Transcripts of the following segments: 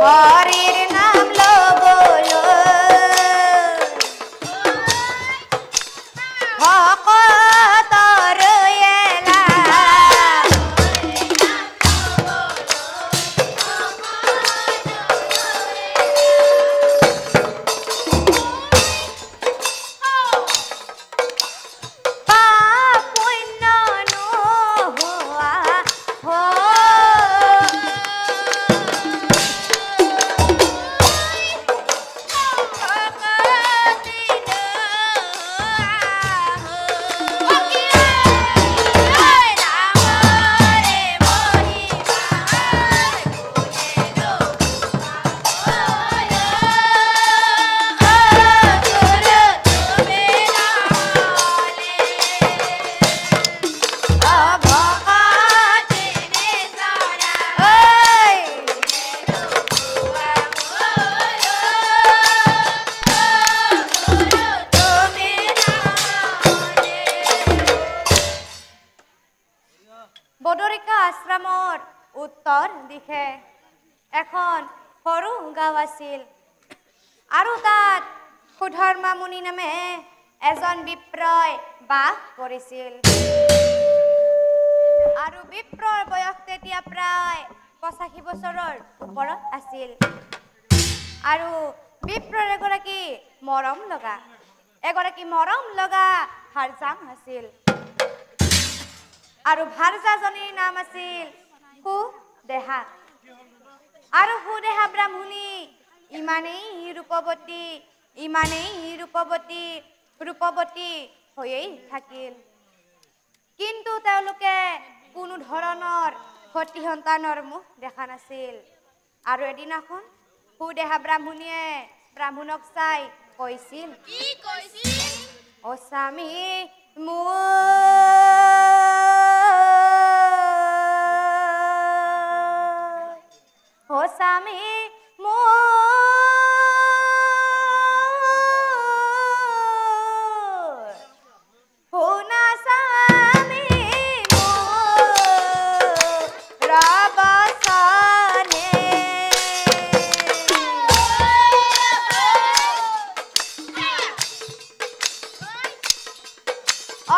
হৰিৰ নাম লবলো ভকতৰ এলা পাপ পুণ্য নোহোৱা বদৰিকা আশ্ৰমৰ উত্তৰ দিশে এখন সৰু গাঁও আছিল আৰু তাত সুধৰ্মা মুনি নামে এজন বিপ্ৰই বাস কৰিছিল আৰু বিপ্ৰৰ বয়স তেতিয়া প্ৰায় 85 বছৰৰ ওপৰত আছিল আৰু বিপ্ৰৰ এগৰাকী মৰম লগা ভাৰজাং আছিল আৰু ভাৰজাজনীৰ নাম আছিল সুদেহা আৰু সুদেহা ব্ৰাহ্মণী ইমানেই ৰূপৱতী হৈয়েই থাকিল কিন্তু তেওঁলোকে কোনো ধৰণৰ সতি সন্তানৰ মুখ দেখা নাছিল আৰু এদিনাখন সুদেহা ব্ৰাহ্মণীয়ে ব্ৰাহ্মণক চাই কৈছিল অ স্বামী স্বামী শুনা স্বামী ৰবচনে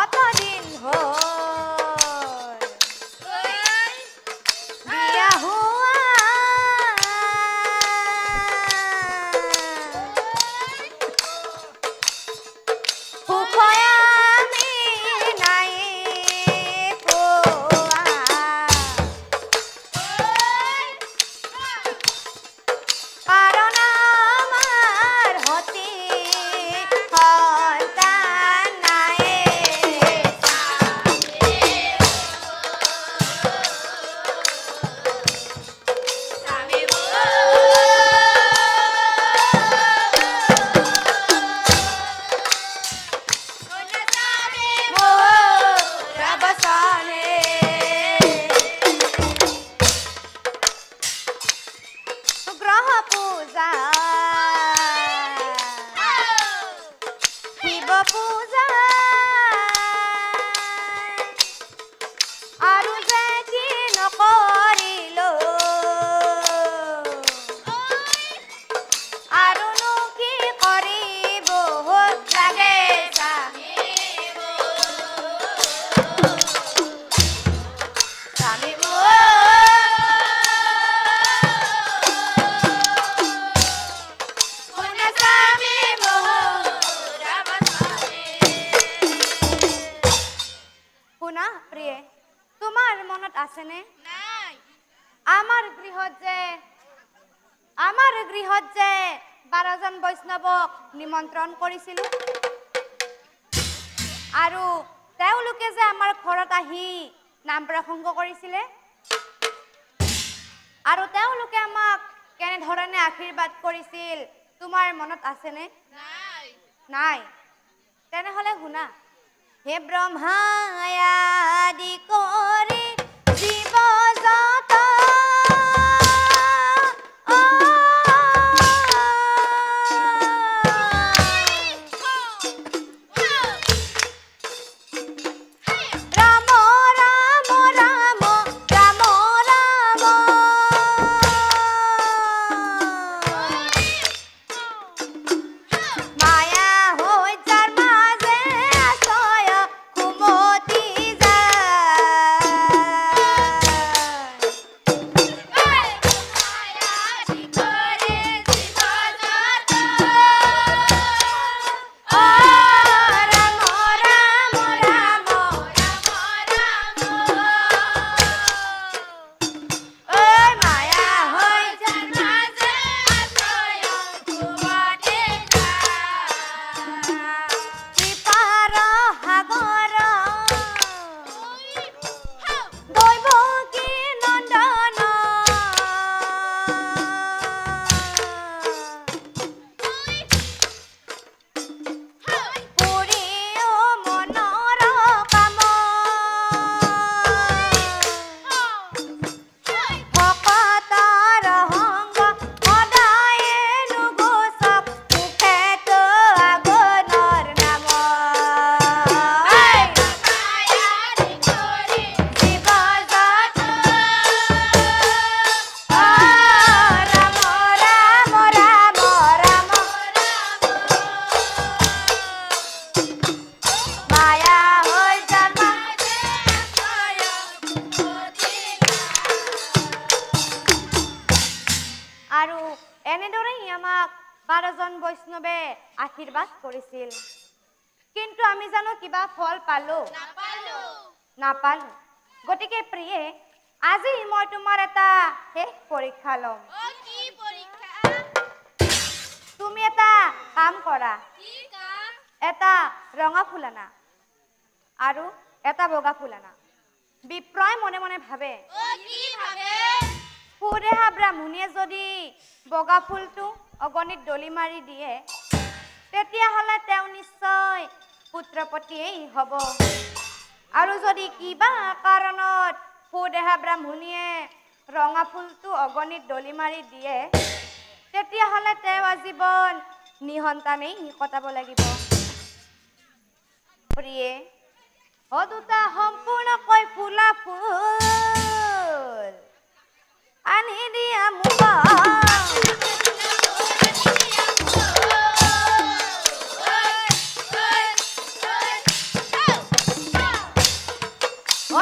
অতদিন হ'ল বিয়া হোৱা আমাৰ গৃহত যে 12 জন বৈষ্ণৱক নিমন্ত্ৰণ কৰিছিল আৰু তেওঁলোকে যে আমাৰ ঘৰত আহি নাম প্ৰসংগ কৰিছিল আৰু তেওঁলোকে আমাক কেনে ধৰণে আশীৰ্বাদ কৰিছিল তোমাৰ মনত আছে নে নাই তেনেহলে শুনা হে ব্ৰহ্মায়াদি কৰি জীৱ জগত এনেদৰেই আমাক 12জন বৈষ্ণৱে আশীৰ্বাদ কৰিছিল। কিন্তু আমি জানো কিবা ফল পালো? নাপালো। গতিকে প্ৰিয়ে, আজি মই তোমাৰ এটা শেষ পৰীক্ষা ল'ম। তুমি এটা কাম কৰা। এটা ৰঙা ফুল আনা আৰু এটা বগা ফুল আনা। বিপ্ৰই মনে মনে ভাবে, সুদেহা ব্ৰাহ্মণীয়ে যদি বগা ফুলটো অগণিত দলি মাৰি দিয়ে, তেতিয়াহ'লে তেওঁ নিশ্চয় পুত্ৰপতিয়েই হ'ব। আৰু যদি কিবা কাৰণত সুদেহা ব্ৰাহ্মণীয়ে ৰঙা ফুলটো অগণিত দলি মাৰি দিয়ে, তেতিয়াহ'লে তেওঁ আজীৱন নিসন্তানেই কটাব লাগিব। প্ৰিয়ে, দুটা সম্পূৰ্ণকৈ ফুলা ফুল আনি দিয়া মোক।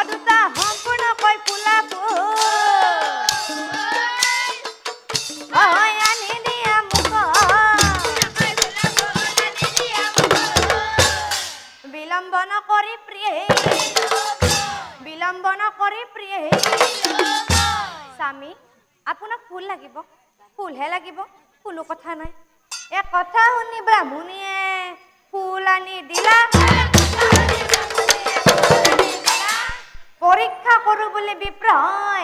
দুটা সম্পূৰ্ণকৈ ফুলা ফুল আনি দিয়া মোক। বিলম্ব নকৰি প্ৰিয়ে, বিলম্ব নকৰি প্ৰিয়ে। স্বামী, আপোনাক ফুল লাগিব? ফুলহে লাগিব, কোনো কথা নাই। এক কথা শুনি ব্ৰাহ্মণীয়ে ফুল আনি দিলা। পৰীক্ষা কৰো বুলি বিপ্ৰই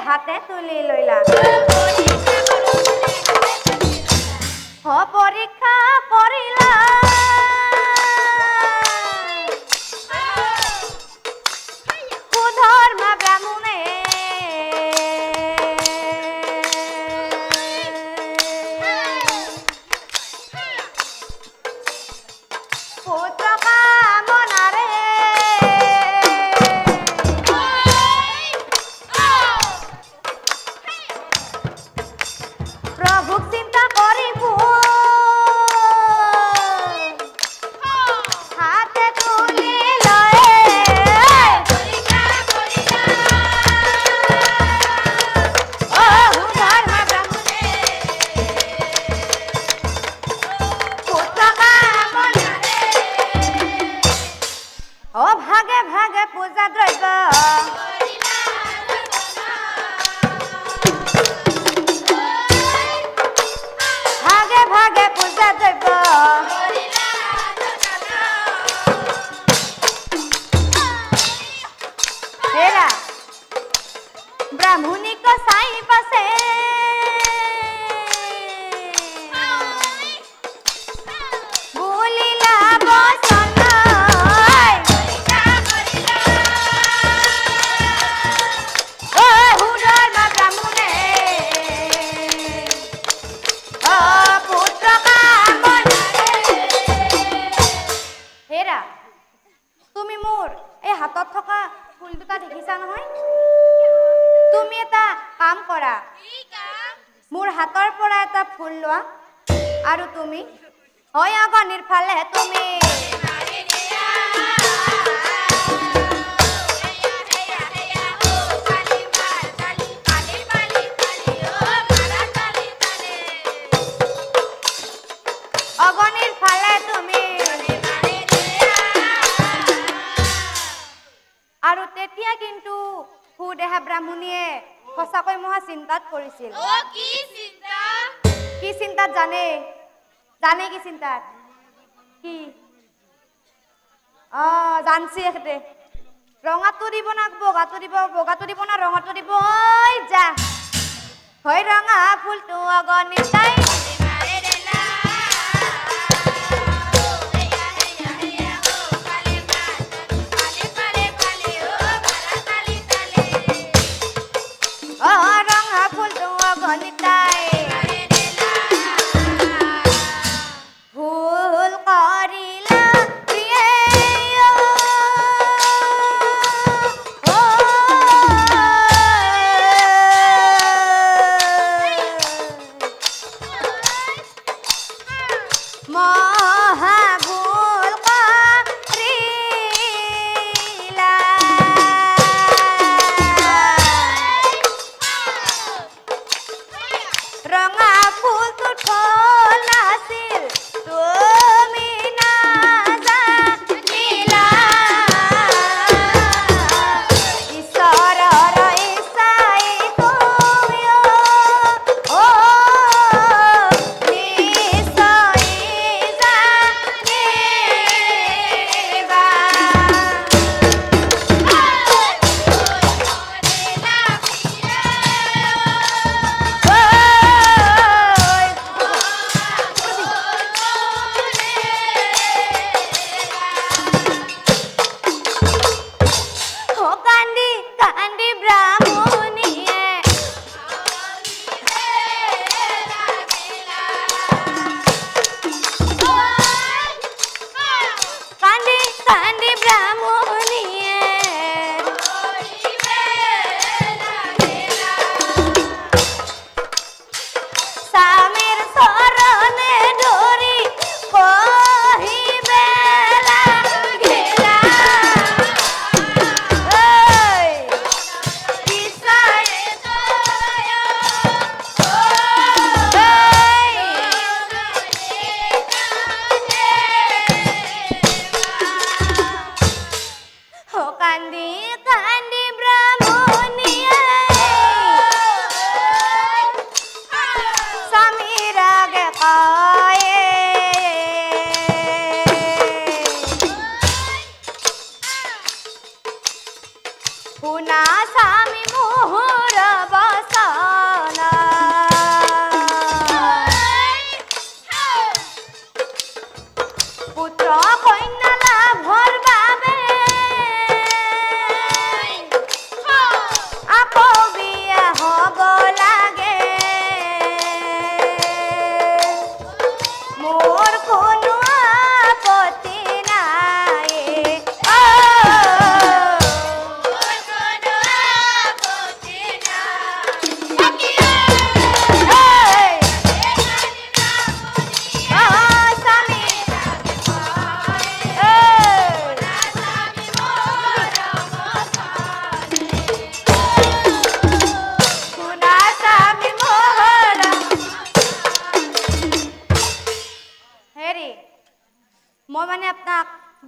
হাতে তুলি লৈলা। পৰীক্ষা কৰিলা, সুধৰ্মা ব্ৰাহ্মণে পুত্ৰ কামনাৰে প্ৰভুক চিন্তা কৰি হাতে তুলি লয়। সুধৰ্মা ব্ৰাহ্মণে পুত্ৰ কামনাৰে ভাগে ভাগে পূজা দ্ৰব্য ভাগে ভাগে পূজা দ্ৰব্য হেৰা ব্ৰাহ্মণীক চাই পাছে বুলিলা বচন। সুধৰ্মা ব্ৰাহ্মণে পুত্ৰ কামনাৰে। হেৰা, তুমি মোৰ এই হাতত থকা ফুল দুটা দেখিছা নহয়? তুমি এটা কাম কৰা, মোৰ হাতৰ পৰা এটা ফুল লোৱা আৰু তুমি অগণিৰ ফালে তুমি অগণিৰ ফালে তুমি আৰু তেতিয়া কিন্তু সুদেহা ব্ৰাহ্মণীয়ে সঁচাকৈ মহা চিন্তাত পৰিছিল। কি চিন্তাত জানে? জানে কি চিন্তাত? কি জানছি এখেতে। ৰঙাটো দিব না বগাটো দিব? বগাটো দিব না ৰঙাটো দিব? যা হয় ৰঙা ফুলটো অগণিত তাই ৰঙা ফুলটো অগণিত তাই ভুল কৰিলা প্ৰিয়ে।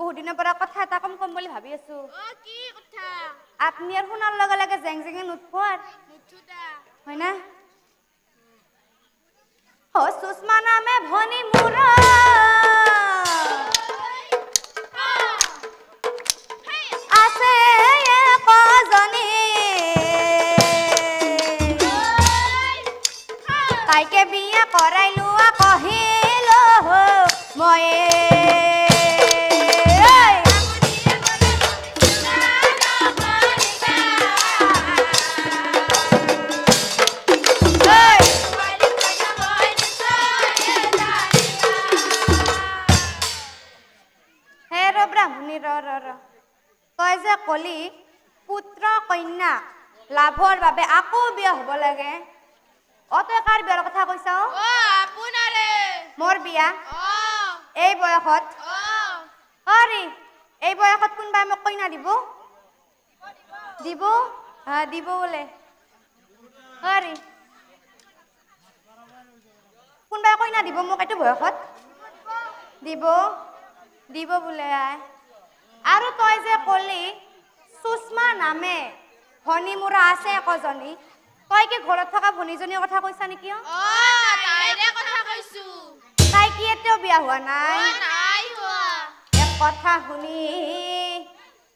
বহুত দিনৰ পৰা কথা এটা কম বুলি ভাবি আছো কি কথা আপনি আর শুনার লগে লগে জেং জেঙে নুঠফার হয় না ও সুষমা নামে ভনি মুরা আছে কজনী তাইকে বিয়া কৰাইলো কহিলো ময়ে তই যে কলি পুত্ৰ কন্যা লাভৰ বাবে আকৌ বিয়া হ'ব লাগে অতই কাৰ বিয়াৰ কথা কৈছ মোৰ বিয়া এই বয়সত আৰে এই বয়সত কোনবাই মোক কইনা দিব দিব দিব বোলে আৰে কোনবাই কইনা দিব মোক এইটো বয়সত দিব দিব বোলে আৰু তই যে কলি সুষমা নামে ভনী মুৰা আছে একজনী তই কি ঘৰত থকা ভনীজনীৰ কথা কৈছা নেকি তাই কি এতিয়াও বিয়া হোৱা নাই এক কথা শুনি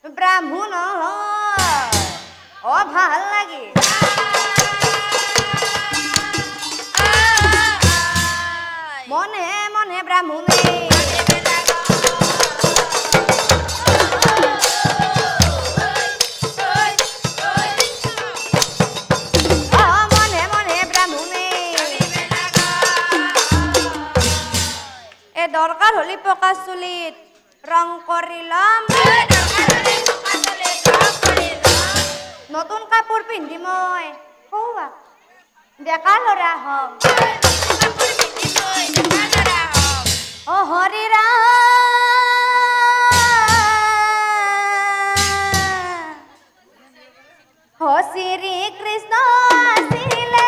ব্ৰাহ্মণ ভাল লাগে মনে মনে ব্ৰাহ্মণে দৰকাৰ হলি পকা চুলিত ৰং কৰিলাম নতুন কাপোৰ পিন্ধি মই ডেকা ল'ৰা হম অ হৰি ৰাম শ্ৰী কৃষ্ণ আছিলে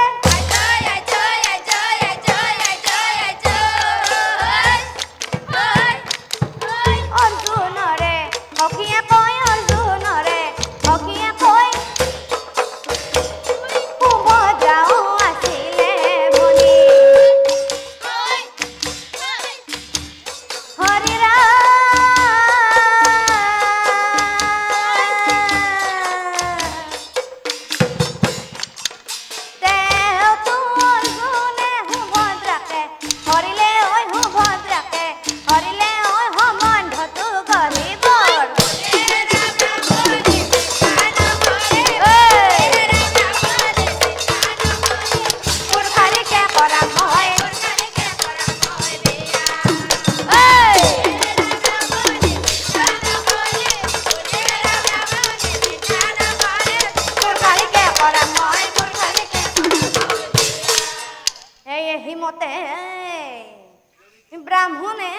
ব্ৰাহ্মণে